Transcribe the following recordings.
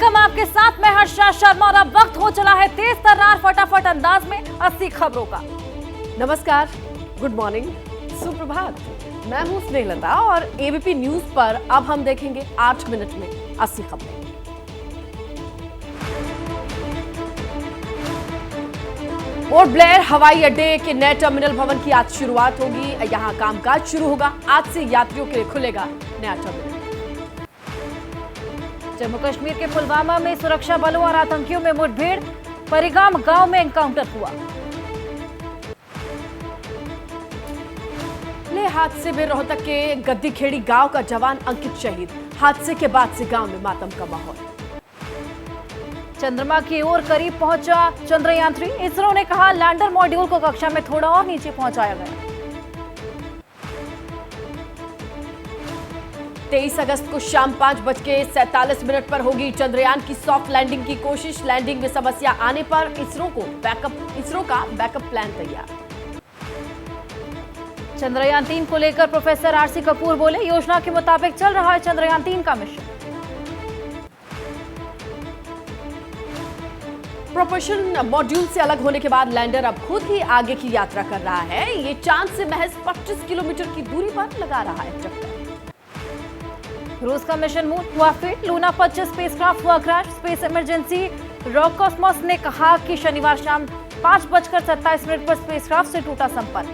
Welcome आपके साथ मैं हर्षा शर्मा और अब वक्त हो चला है तेज तर्रार फटाफट अंदाज में 80 खबरों का। नमस्कार, गुड मॉर्निंग, सुप्रभात। मैं हूं स्नेहलता और एबीपी न्यूज पर अब हम देखेंगे 8 मिनट में 80 खबरें। पोर्ट ब्लेयर हवाई अड्डे के नए टर्मिनल भवन की आज शुरुआत होगी। यहां कामकाज शुरू होगा। आज से यात्रियों के लिए खुलेगा नया टर्मिनल। जम्मू कश्मीर के पुलवामा में सुरक्षा बलों और आतंकियों में मुठभेड़, परिगाम गांव में एनकाउंटर हुआ। ले हादसे में रोहतक के गद्दीखेड़ी गांव का जवान अंकित शहीद। हादसे के बाद से गांव में मातम का माहौल। चंद्रमा की ओर करीब पहुंचा चंद्रयान-3। इसरो ने कहा लैंडर मॉड्यूल को कक्षा में थोड़ा और नीचे पहुंचाया गया। 23 अगस्त को शाम 5:47 पर होगी चंद्रयान की सॉफ्ट लैंडिंग की कोशिश। लैंडिंग में समस्या आने पर इसरो का बैकअप प्लान तैयार। चंद्रयान-3 को लेकर प्रोफेसर आरसी कपूर बोले, योजना के मुताबिक चल रहा है चंद्रयान-3 का मिशन। प्रोपल्शन मॉड्यूल से अलग होने के बाद लैंडर अब खुद ही आगे की यात्रा कर रहा है। ये चांद से महज 25 किलोमीटर की दूरी पर लगा रहा है चक्कर। रूस का मिशन मून हुआ फिट। लूना 25 स्पेसक्राफ्ट हुआ क्रैश। स्पेस इमरजेंसी रॉसकॉस्मोस ने कहा कि शनिवार शाम 5:27 पर स्पेसक्राफ्ट से टूटा संपर्क।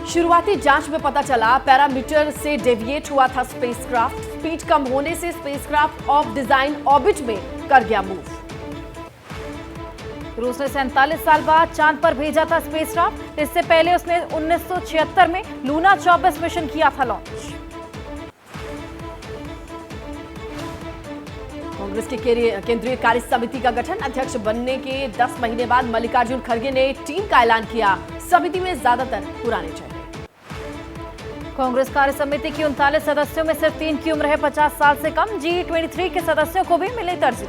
शुरुआती जांच में पता चला पैरामीटर से डेविएट हुआ था स्पेसक्राफ्ट। स्पीड कम होने से स्पेसक्राफ्ट ऑफ डिजाइन ऑर्बिट में कर गया मूव। रूस ने 47 साल बाद चांद पर भेजा था स्पेसक्राफ्ट। इससे पहले उसने 1976 में लूना 24 मिशन किया था लॉन्च। कांग्रेस की केंद्रीय कार्य समिति का गठन। अध्यक्ष बनने के 10 महीने बाद मल्लिकार्जुन खड़गे ने टीम का ऐलान किया। समिति में ज्यादातर पुराने चेहरे। कांग्रेस कार्य समिति की 39 सदस्यों में सिर्फ 3 की उम्र है 50 साल से कम। G23 के सदस्यों को भी मिली तरजीह।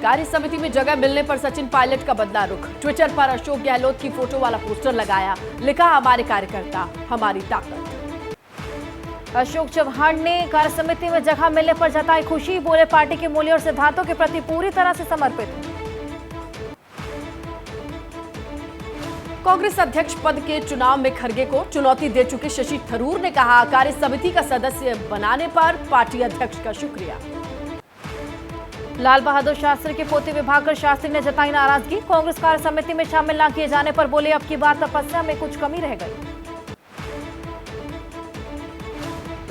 कार्य समिति में जगह मिलने पर सचिन पायलट का बदला रुख। ट्विटर पर अशोक गहलोत की फोटो वाला पोस्टर लगाया। लिखा, हमारे कार्यकर्ता हमारी ताकत। अशोक चव्हाण ने कार्य समिति में जगह मिलने पर जताई खुशी। बोले, पार्टी के मूल्यों और सिद्धांतों के प्रति पूरी तरह से समर्पित हूं। कांग्रेस अध्यक्ष पद के चुनाव में खड़गे को चुनौती दे चुके शशि थरूर ने कहा, कार्य समिति का सदस्य बनाने पर पार्टी अध्यक्ष का शुक्रिया। लाल बहादुर शास्त्री के पोते विभाकर शास्त्री ने जताई नाराजगी। कांग्रेस कार्य समिति में शामिल न किए जाने पर बोले, अब की बार तपस्या में कुछ कमी रह गई।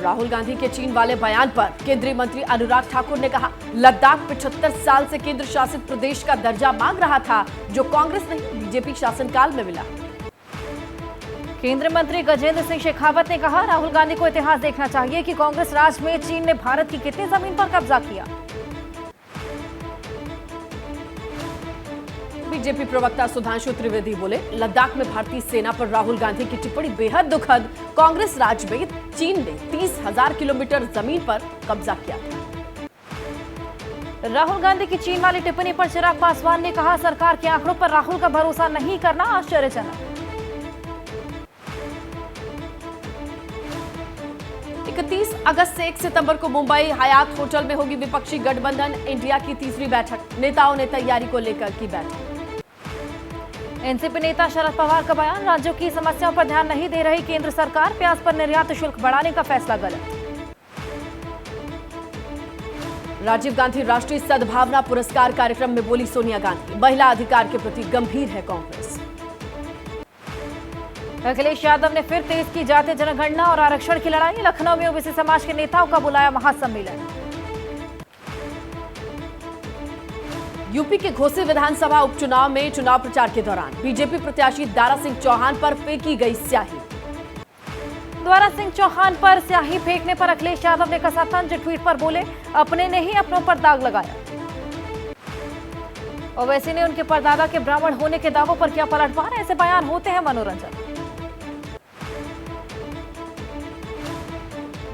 राहुल गांधी के चीन वाले बयान पर केंद्रीय मंत्री अनुराग ठाकुर ने कहा, लद्दाख 75 साल से केंद्र शासित प्रदेश का दर्जा मांग रहा था, जो कांग्रेस नहीं बीजेपी शासनकाल में मिला। केंद्रीय मंत्री गजेंद्र सिंह शेखावत ने कहा, राहुल गांधी को इतिहास देखना चाहिए कि कांग्रेस राज में चीन ने भारत की कितनी जमीन पर कब्जा किया। बीजेपी प्रवक्ता सुधांशु त्रिवेदी बोले, लद्दाख में भारतीय सेना पर राहुल गांधी की टिप्पणी बेहद दुखद। कांग्रेस राज में चीन ने 30,000 किलोमीटर जमीन पर कब्जा किया था। राहुल गांधी की चीन वाली टिप्पणी पर चिराग पासवान ने कहा, सरकार के आंकड़ों पर राहुल का भरोसा नहीं करना आश्चर्यजनक। 31 अगस्त से 1 सितंबर को मुंबई हयात होटल में होगी विपक्षी गठबंधन इंडिया की तीसरी बैठक। नेताओं ने तैयारी को लेकर की बैठक। एनसीपी नेता शरद पवार का बयान, राज्यों की समस्याओं पर ध्यान नहीं दे रही केंद्र सरकार। प्याज पर निर्यात शुल्क बढ़ाने का फैसला गलत। राजीव गांधी राष्ट्रीय सद्भावना पुरस्कार कार्यक्रम में बोली सोनिया गांधी, महिला अधिकार के प्रति गंभीर है कांग्रेस। अखिलेश यादव ने फिर तेज की जातीय जनगणना और आरक्षण की लड़ाई। लखनऊ में ओबीसी समाज के नेताओं का बुलाया महासम्मेलन। यूपी के घोसी विधानसभा उपचुनाव में चुनाव प्रचार के दौरान बीजेपी प्रत्याशी दारा सिंह चौहान पर फेंकी गई स्याही। दारा सिंह चौहान पर स्याही फेंकने पर अखिलेश यादव ने कसा तंज। ट्वीट पर बोले, अपने ने ही अपनों पर दाग लगाया। ओवैसी ने उनके परदादा के ब्राह्मण होने के दावों पर किया पलटवार। ऐसे बयान होते हैं मनोरंजन।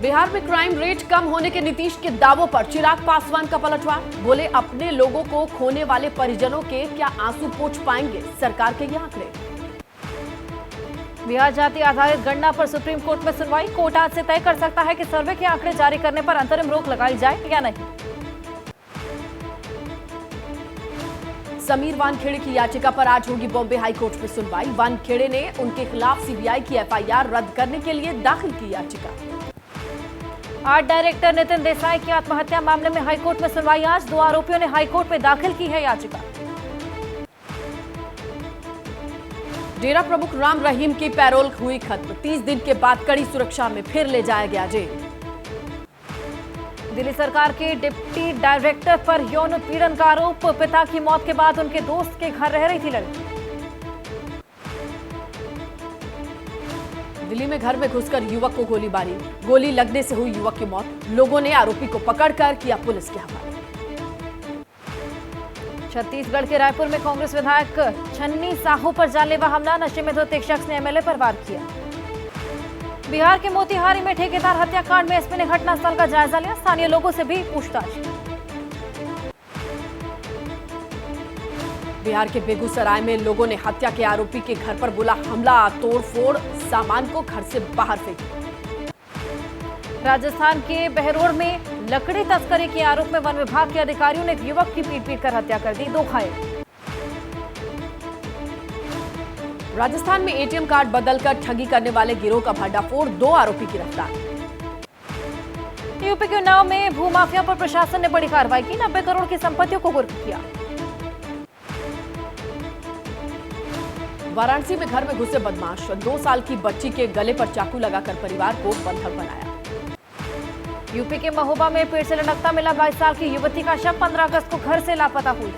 बिहार में क्राइम रेट कम होने के नीतीश के दावों पर चिराग पासवान का पलटवार। बोले, अपने लोगों को खोने वाले परिजनों के क्या आंसू पोंछ पाएंगे सरकार के ये आंकड़े। बिहार जाति आधारित गणना पर सुप्रीम कोर्ट में सुनवाई। कोर्ट आज से तय कर सकता है कि सर्वे के आंकड़े जारी करने पर अंतरिम रोक लगाई जाए या नहीं। समीर वानखेड़े की याचिका पर आज होगी बॉम्बे हाईकोर्ट में सुनवाई। वानखेड़े ने उनके खिलाफ सीबीआई की एफआईआर रद्द करने के लिए दाखिल की याचिका। आर्ट डायरेक्टर नितिन देसाई की आत्महत्या मामले में हाईकोर्ट में सुनवाई आज। 2 आरोपियों ने हाईकोर्ट में दाखिल की है याचिका। डेरा प्रमुख राम रहीम की पैरोल हुई खत्म। 30 दिन के बाद कड़ी सुरक्षा में फिर ले जाया गया जेल। दिल्ली सरकार के डिप्टी डायरेक्टर पर यौन उत्पीड़न का आरोप। पिता की मौत के बाद उनके दोस्त के घर रह रही थी लड़की। दिल्ली में घर में घुसकर युवक को गोलीबारी। गोली लगने से हुई युवक की मौत। लोगों ने आरोपी को पकड़कर किया पुलिस के हवाले। छत्तीसगढ़ के रायपुर में कांग्रेस विधायक छन्नी साहू पर जानलेवा हमला। नशे में धुत एक शख्स ने एमएलए पर वार किया। बिहार के मोतिहारी में ठेकेदार हत्याकांड में एसपी ने घटनास्थल का जायजा लिया। स्थानीय लोगों से भी पूछताछ। बिहार के बेगूसराय में लोगों ने हत्या के आरोपी के घर पर बोला हमला। तोड़फोड़, सामान को घर से बाहर फेंका। राजस्थान के बहरोड़ में लकड़ी तस्करी के आरोप में वन विभाग के अधिकारियों ने एक युवक की पीट कर हत्या कर दी। 2 घायल। राजस्थान में एटीएम कार्ड बदलकर ठगी करने वाले गिरोह का भंडाफोड़। 2 आरोपी गिरफ्तार। यूपी के उन्नाव में भूमाफिया पर प्रशासन ने बड़ी कार्रवाई की। 90 करोड़ की संपत्तियों को कुर्क किया। वाराणसी में घर में घुसे बदमाश। 2 साल की बच्ची के गले पर चाकू लगाकर परिवार को बंधक बनाया। यूपी के महोबा में पेड़ से लटकता मिला 22 साल की युवती का शव। 15 अगस्त को घर से लापता हुई।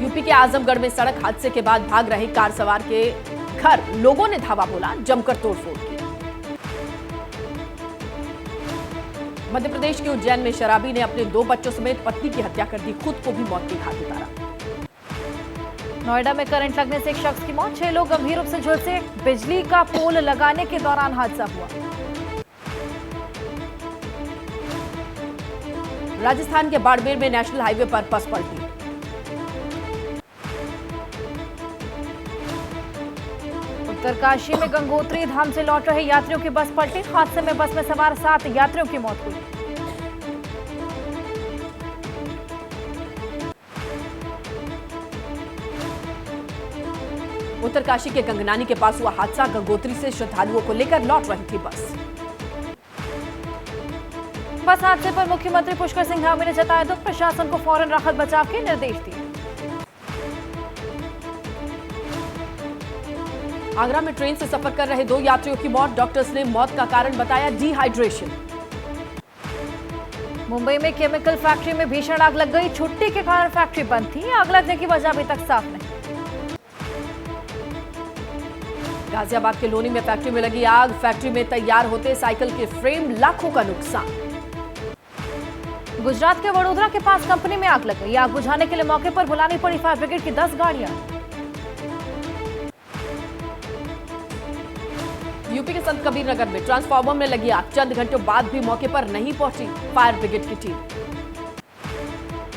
यूपी के आजमगढ़ में सड़क हादसे के बाद भाग रहे कार सवार के घर लोगों ने धावा बोला। जमकर तोड़फोड़ की। मध्य प्रदेश के उज्जैन में शराबी ने अपने 2 बच्चों समेत पत्नी की हत्या कर दी। खुद को भी मौत के घाट उतारा। नोएडा में करंट लगने से एक शख्स की मौत। 6 लोग गंभीर रूप से झुलसे। बिजली का पोल लगाने के दौरान हादसा हुआ। राजस्थान के बाड़मेर में नेशनल हाईवे पर बस पलटी। उत्तरकाशी में गंगोत्री धाम से लौट रहे यात्रियों की बस पलटी। हादसे में बस में सवार 7 यात्रियों की मौत हुई। उत्तरकाशी के गंगनानी के पास हुआ हादसा। गंगोत्री से श्रद्धालुओं को लेकर लौट रही थी बस। बस हादसे पर मुख्यमंत्री पुष्कर सिंह धामी ने जताया दुख। प्रशासन को फौरन राहत बचाव के निर्देश दिए। आगरा में ट्रेन से सफर कर रहे 2 यात्रियों की मौत। डॉक्टर्स ने मौत का कारण बताया डिहाइड्रेशन। मुंबई में केमिकल फैक्ट्री में भीषण आग लग गई। छुट्टी के कारण फैक्ट्री बंद थी। आग लगने की वजह अभी तक साफ नहीं। गाजियाबाद के लोनी में फैक्ट्री में लगी आग। फैक्ट्री में तैयार होते साइकिल के फ्रेम। लाखों का नुकसान। गुजरात के वडोदरा के पास कंपनी में आग लग गई। आग बुझाने के लिए मौके पर बुलानी पड़ी फायर ब्रिगेड की 10 गाड़ियां। यूपी के संत कबीर नगर में ट्रांसफार्मर में लगी आग। चंद घंटों बाद भी मौके पर नहीं पहुंची फायर ब्रिगेड की टीम।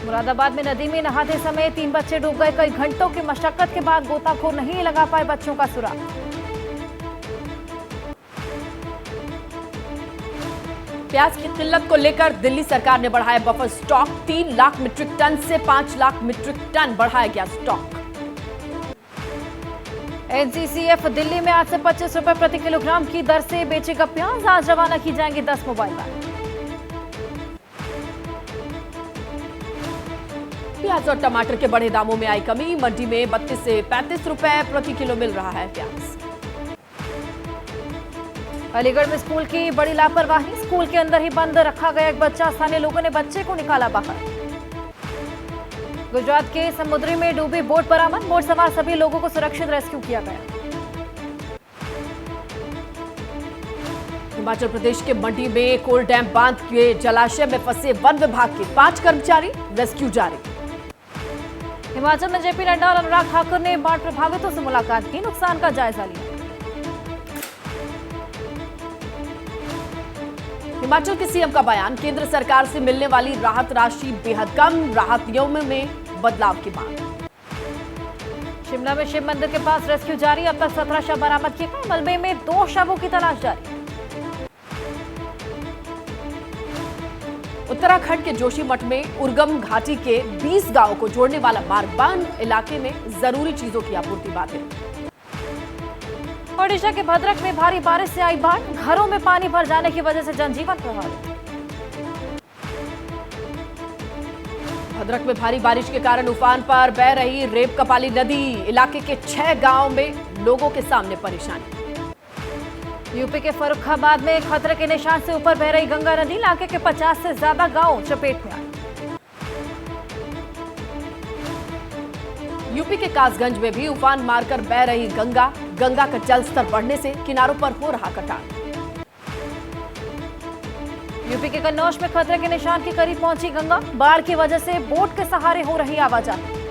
मुरादाबाद में नदी में नहाते समय 3 बच्चे डूब गए। कई घंटों की मशक्कत के बाद गोताखोर नहीं लगा पाए बच्चों का सुराग। प्याज की किल्लत को लेकर दिल्ली सरकार ने बढ़ाया buffer stock. 3 lakh metric tonne से 5 लाख मीट्रिक टन बढ़ाया गया स्टॉक। एनसीसीएफ दिल्ली में आज से 25 रुपए प्रति किलोग्राम की दर से बेचेगा प्याज। आज रवाना की जाएंगी 10 मोबाइल वैन। प्याज और टमाटर के बढ़े दामों में आई कमी। मंडी में 32 से 35 रुपए प्रति किलो मिल रहा है प्याज। अलीगढ़ में स्कूल की बड़ी लापरवाही। स्कूल के अंदर ही बंद रखा गया एक बच्चा। स्थानीय लोगों ने बच्चे को निकाला बाहर। गुजरात के समुद्री में डूबी बोट बरामद। बोट सवार सभी लोगों को सुरक्षित रेस्क्यू किया गया। हिमाचल प्रदेश के मंडी में कोल डैम बांध के जलाशय में फंसे वन विभाग के 5 कर्मचारी। रेस्क्यू जारी। हिमाचल में जेपी नड्डा और अनुराग ठाकुर ने बाढ़ प्रभावितों से मुलाकात की। नुकसान का जायजा लिया। हिमाचल के सीएम का बयान। केंद्र सरकार से मिलने वाली राहत राशि बेहद कम। राहत नियमों में बदलाव की मांग। शिमला में शिव मंदिर के पास रेस्क्यू जारी, अब तक 17 शव बरामद किए गए। मलबे में 2 शवों की तलाश जारी। उत्तराखंड के जोशीमठ में उर्गम घाटी के 20 गांवों को जोड़ने वाला मार्ग बांध इलाके में जरूरी चीजों की आपूर्ति बाधित। ओडिशा के भद्रक में भारी बारिश से आई बाढ़, घरों में पानी भर जाने की वजह से जनजीवन प्रभावित। भद्रक में भारी बारिश के कारण उफान पर बह रही रेप कपाली नदी, इलाके के 6 गांवों में लोगों के सामने परेशानी। यूपी के फर्रुखाबाद में खतरे के निशान से ऊपर बह रही गंगा नदी, इलाके के 50 से ज्यादा गांव चपेट में आए। यूपी के कासगंज में भी उफान मारकर बह रही गंगा का जलस्तर बढ़ने से किनारों पर हो रहा कटान। यूपी के कन्नौज में खतरे के निशान के करीब पहुंची गंगा, बाढ़ की वजह से बोट के सहारे हो रही आवाजाही।